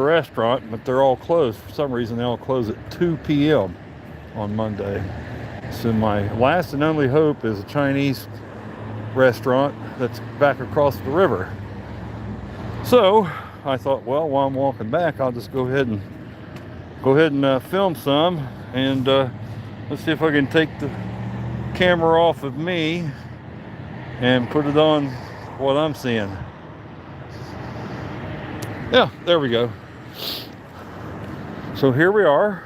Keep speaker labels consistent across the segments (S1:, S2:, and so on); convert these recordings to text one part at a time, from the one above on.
S1: restaurant, but they're all closed. For some reason, they all close at 2 p.m. on Monday. So my last and only hope is a Chinese restaurant that's back across the river. So I thought, well, while I'm walking back, I'll just go ahead and film some, and let's see if I can take the camera off of me and put it on what I'm seeing. Yeah, there we go. So here we are.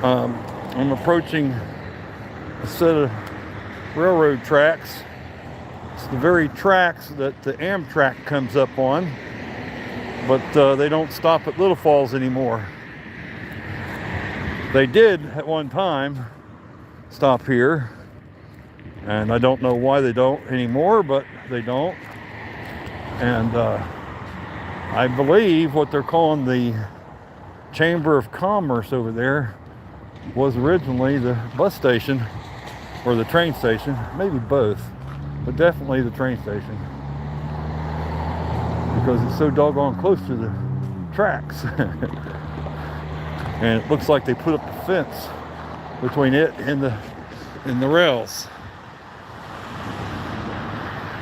S1: I'm approaching a set of railroad tracks. It's the very tracks that the Amtrak comes up on, but they don't stop at Little Falls anymore. They did at one time stop here, and I don't know why they don't anymore, but they don't. And I believe what they're calling the Chamber of Commerce over there was originally the bus station or the train station, maybe both, but definitely the train station, because it's so doggone close to the tracks. And it looks like they put up a fence between it and the rails.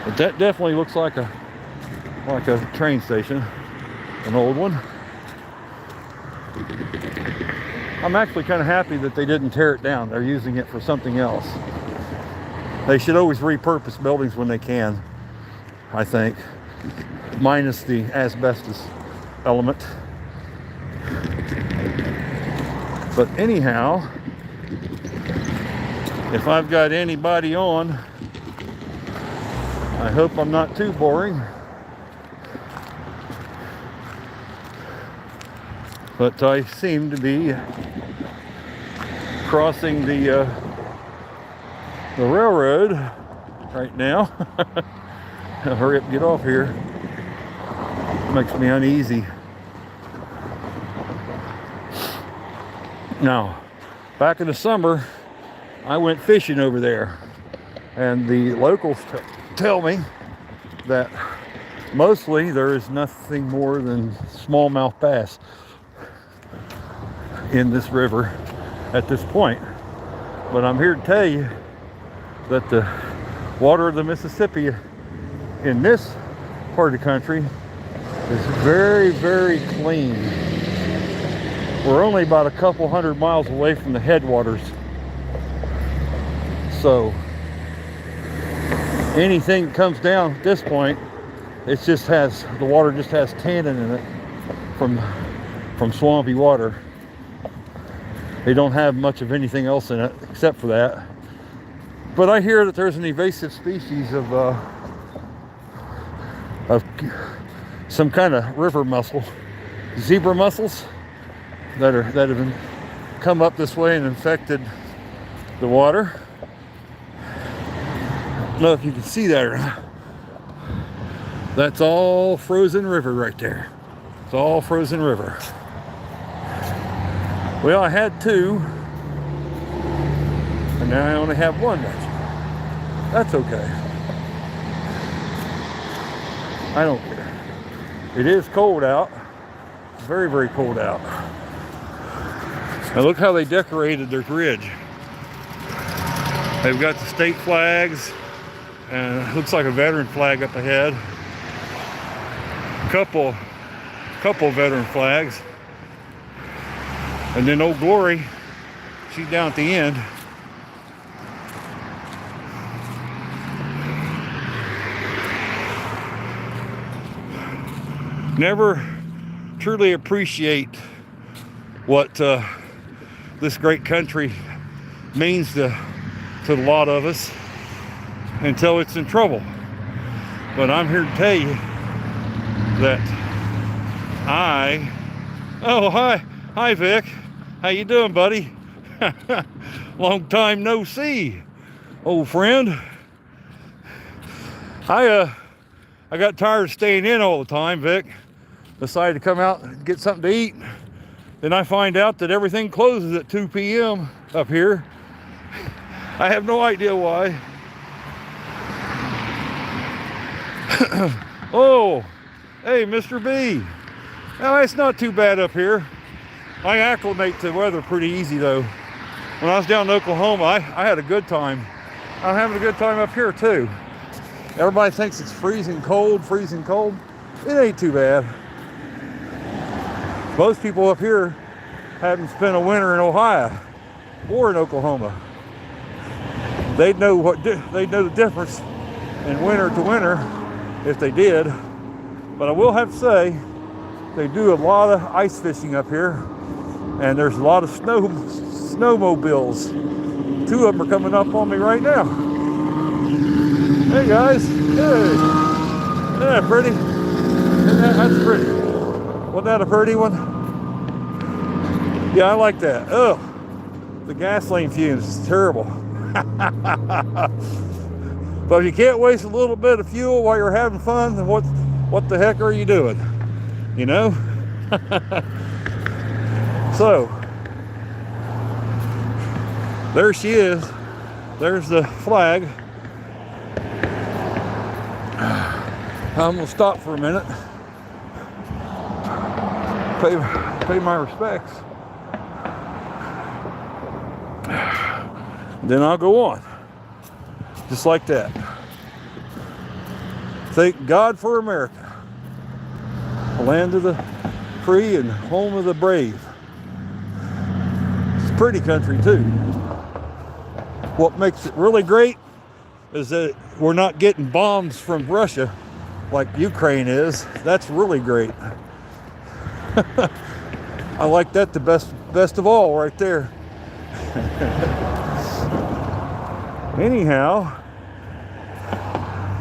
S1: But that definitely looks like a train station, an old one. I'm actually kind of happy that they didn't tear it down. They're using it for something else. They should always repurpose buildings when they can, I think, minus the asbestos element. But anyhow, if I've got anybody on, I hope I'm not too boring. But I seem to be crossing the railroad right now. Hurry up, get off here. Makes me uneasy. Now, back in the summer, I went fishing over there, and the locals tell me that mostly there is nothing more than smallmouth bass in this river at this point. But I'm here to tell you that the water of the Mississippi in this part of the country is very, very clean. We're only about a couple hundred miles away from the headwaters. So anything that comes down at this point, the water just has tannin in it from swampy water. They don't have much of anything else in it except for that. But I hear that there's an invasive species of some kind of river mussel, zebra mussels, that have come up this way and infected the water. I don't know if you can see that or not. That's all frozen river right there. It's all frozen river. Well, I had two, and now I only have one left. That's okay. I don't care. It is cold out. It's very, very cold out. Now look how they decorated their bridge. They've got the state flags, and it looks like a veteran flag up ahead. Couple veteran flags. And then Old Glory, she's down at the end. Never truly appreciate what this great country means to a lot of us until it's in trouble. But I'm here to tell you that hi Vic, how you doing, buddy? Long time no see, old friend. I got tired of staying in all the time, Vic. Decided to come out and get something to eat. Then I find out that everything closes at 2 p.m. up here. I have no idea why. Oh, Hey, Mr. B. Now, it's not too bad up here. I acclimate to weather pretty easy, though. When I was down in Oklahoma, I had a good time. I'm having a good time up here, too. Everybody thinks it's freezing cold. It ain't too bad. Most people up here haven't spent a winter in Ohio or in Oklahoma. They'd know the difference in winter to winter if they did. But I will have to say, they do a lot of ice fishing up here, and there's a lot of snowmobiles. 2 of them are coming up on me right now. Hey guys, hey, isn't that pretty? That's pretty. Wasn't that a pretty one? Yeah, I like that. Oh, the gasoline fumes is terrible. But if you can't waste a little bit of fuel while you're having fun, then what the heck are you doing? You know? So, there she is. There's the flag. I'm gonna stop for a minute. Pay my respects. Then I'll go on. Just like that. Thank God for America. The land of the free and home of the brave. It's a pretty country too. What makes it really great is that we're not getting bombs from Russia like Ukraine is. That's really great. I like that the best of all right there. Anyhow,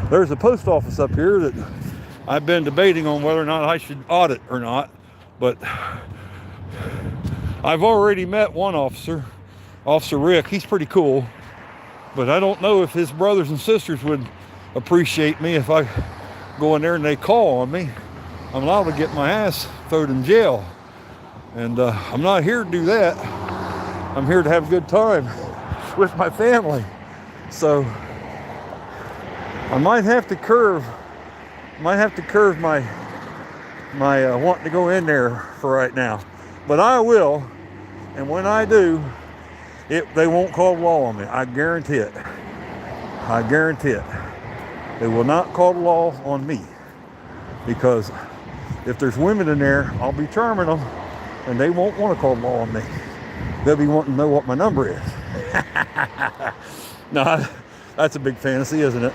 S1: there's a post office up here that I've been debating on whether or not I should audit or not, but I've already met one officer, Officer Rick. He's pretty cool, but I don't know if his brothers and sisters would appreciate me if I go in there and they call on me. I'm liable to get my ass thrown in jail, and I'm not here to do that. I'm here to have a good time with my family. So I might have to curve my wanting to go in there for right now, but I will. And when I do, they won't call the law on me. I guarantee it. They will not call the law on me, because if there's women in there, I'll be charming them, and they won't want to call the law on me. They'll be wanting to know what my number is. No, that's a big fantasy, isn't it?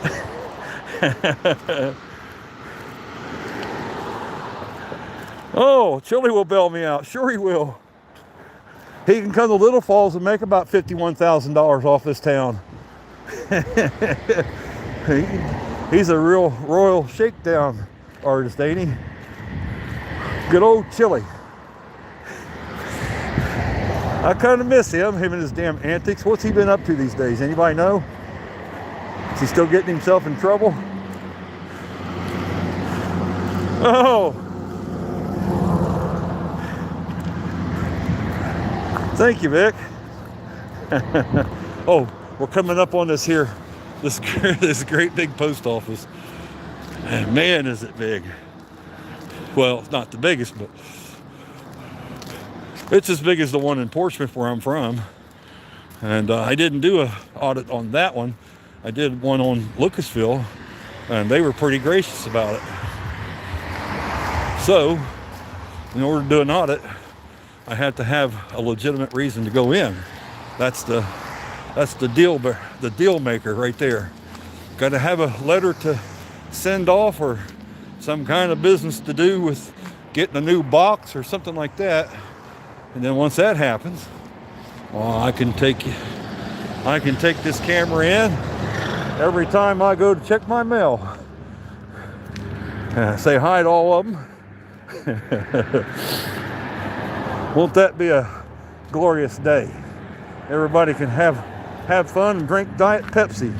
S1: Oh, Chili will bail me out. Sure he will. He can come to Little Falls and make about $51,000 off this town. He's a real royal shakedown artist, ain't he? Good old Chili. I kind of miss him and his damn antics. What's he been up to these days? Anybody know? Is he still getting himself in trouble? Oh. Thank you, Vic. Oh, we're coming up on this great big post office. And man, is it big. Well, it's not the biggest, but it's as big as the one in Portsmouth where I'm from. And I didn't do an audit on that one. I did one on Lucasville, and they were pretty gracious about it. So, in order to do an audit, I had to have a legitimate reason to go in. That's the deal maker right there. Got to have a letter to send off, or some kind of business to do with getting a new box or something like that. And then once that happens, well, I can take this camera in every time I go to check my mail. Say hi to all of them. Won't that be a glorious day? Everybody can have fun and drink Diet Pepsi.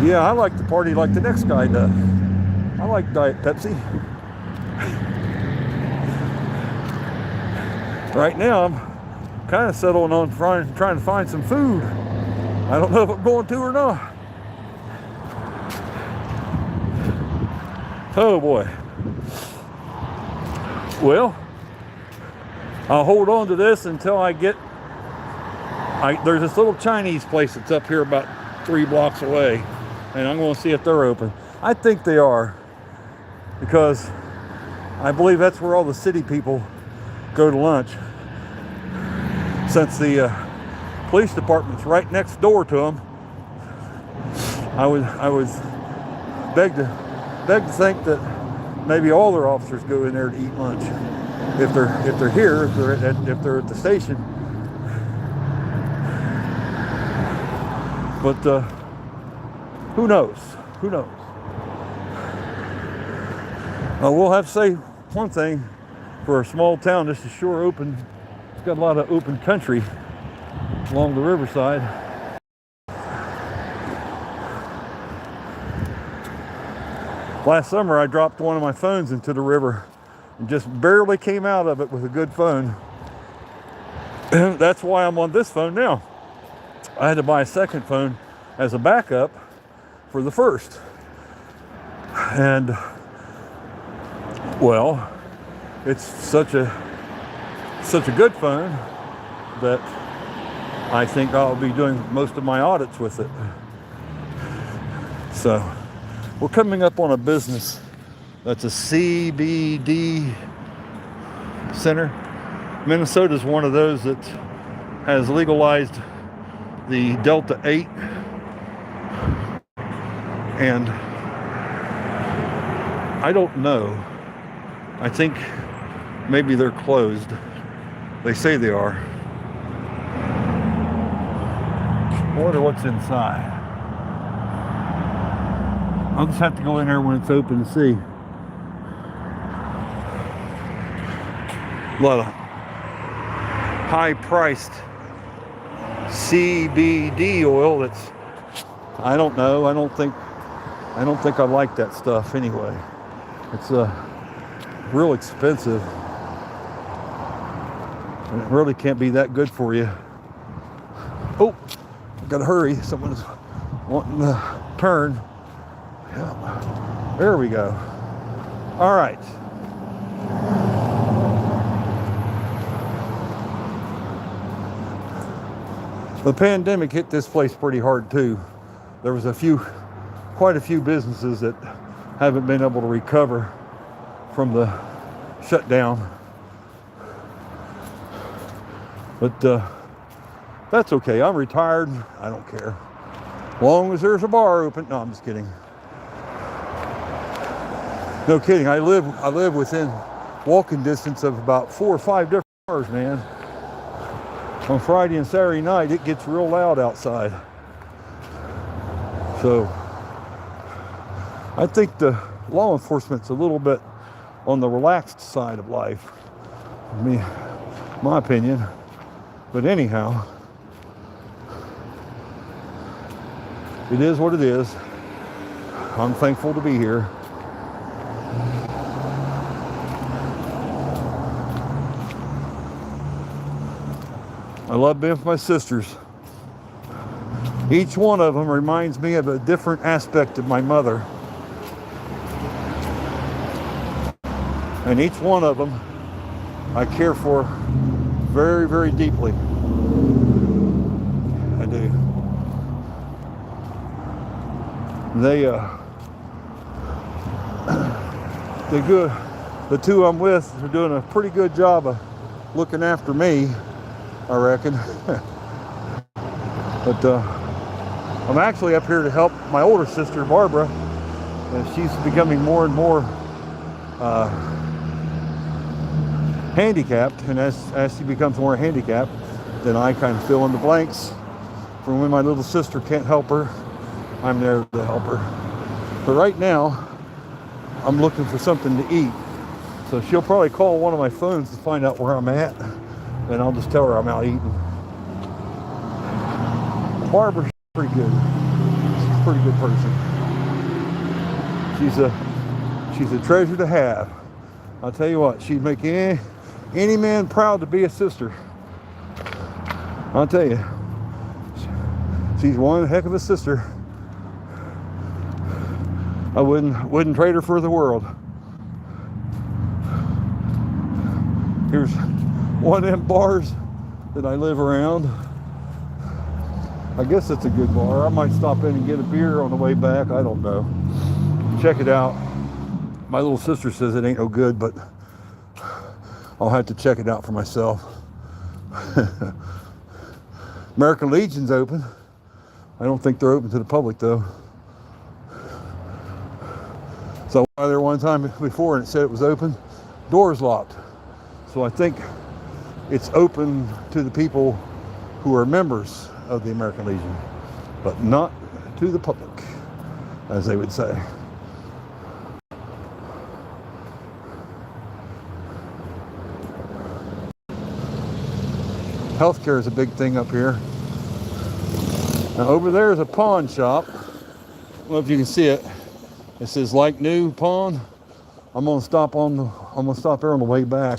S1: Yeah, I like to party like the next guy does. I like Diet Pepsi. Right now, I'm kind of settling on trying to find some food. I don't know if I'm going to or not. Oh boy. Well, I'll hold on to this until I get, there's this little Chinese place that's up here about 3 blocks away, and I'm going to see if they're open. I think they are, because I believe that's where all the city people go to lunch. Since the police department's right next door to them, I was beg to think that maybe all their officers go in there to eat lunch. If they're here, if they're at the station. But who knows? Who knows? We'll have to say one thing: for a small town, this is sure open. It's got a lot of open country along the riverside. Last summer, I dropped one of my phones into the river and just barely came out of it with a good phone. And that's why I'm on this phone now. I had to buy a second phone as a backup for the first. And, well, it's such a good phone that I think I'll be doing most of my audits with it. So, we're coming up on a business that's a CBD center. Minnesota is one of those that has legalized the Delta 8, and I don't know. I think maybe they're closed. They say they are. I wonder what's inside. I'll just have to go in there when it's open to see. A lot of high-priced CBD oil that's, I don't know, I don't think I like that stuff anyway. It's real expensive. And it really can't be that good for you. Oh, gotta hurry. Someone's wanting to turn. Yeah. There we go. All right. The pandemic hit this place pretty hard too. There was quite a few businesses that haven't been able to recover from the shutdown. But that's okay. I'm retired. I don't care. As long as there's a bar open. No, I'm just kidding. No kidding. I live within walking distance of about 4 or 5 different bars, man. On Friday and Saturday night, it gets real loud outside. So I think the law enforcement's a little bit on the relaxed side of life. My opinion. But anyhow, it is what it is. I'm thankful to be here. I love being with my sisters. Each one of them reminds me of a different aspect of my mother. And each one of them I care for very, very deeply. I do. They're good. The two I'm with are doing a pretty good job of looking after me, I reckon. But I'm actually up here to help my older sister, Barbara. And she's becoming more and more handicapped. And as she becomes more handicapped, then I kind of fill in the blanks. For when my little sister can't help her, I'm there to help her. But right now, I'm looking for something to eat. So she'll probably call one of my phones to find out where I'm at. And I'll just tell her I'm out eating. Barbara's pretty good. She's a pretty good person. She's a treasure to have. I'll tell you what, she'd make any man proud to be a sister. I'll tell you. She's one heck of a sister. I wouldn't trade her for the world. Here's one of them bars that I live around. I guess it's a good bar. I might stop in and get a beer on the way back. I don't know. Check it out. My little sister says it ain't no good, but I'll have to check it out for myself. American Legion's open. I don't think they're open to the public though. So I was there one time before and it said it was open. Doors locked. So I think it's open to the people who are members of the American Legion, but not to the public, as they would say. Healthcare is a big thing up here. Now over there is a pawn shop. I don't know if you can see it. It says like new pawn. I'm gonna stop there on the way back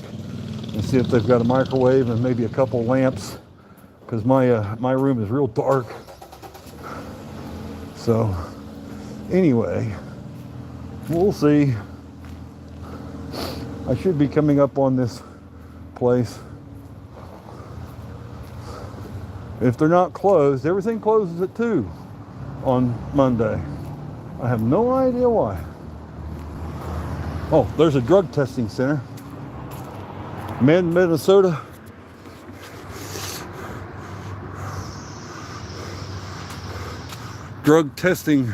S1: and see if they've got a microwave and maybe a couple lamps, because my room is real dark. So anyway, we'll see. I should be coming up on this place. If they're not closed, everything closes at 2 on Monday. I have no idea why. Oh, there's a drug testing center. Minnesota. Drug testing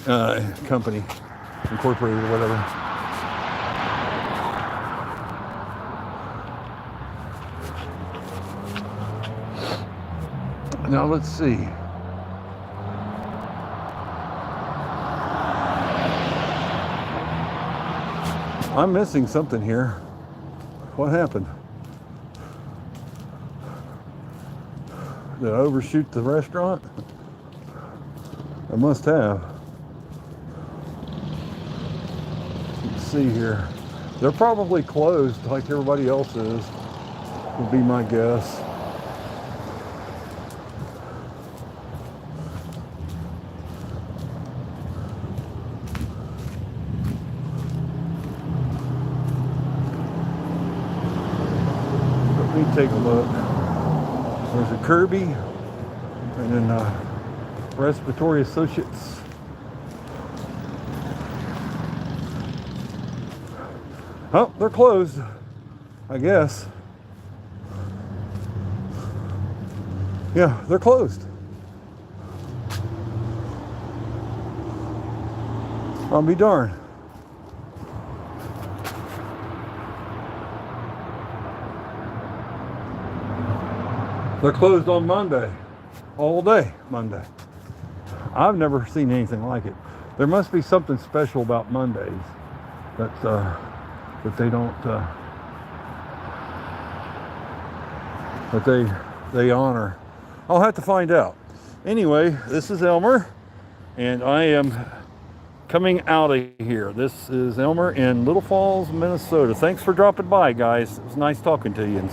S1: company, incorporated or whatever. Now let's see. I'm missing something here. What happened? Did I overshoot the restaurant? I must have. Let's see here. They're probably closed like everybody else is, would be my guess. Let me take a look. There's a Kirby and then Respiratory Associates. Oh, they're closed, I guess. Yeah, they're closed. I'll be darned. They're closed on Monday, all day Monday. I've never seen anything like it. There must be something special about Mondays that they don't that they honor. I'll have to find out. Anyway, this is Elmer, and I am coming out of here. This is Elmer in Little Falls, Minnesota. Thanks for dropping by, guys. It was nice talking to you.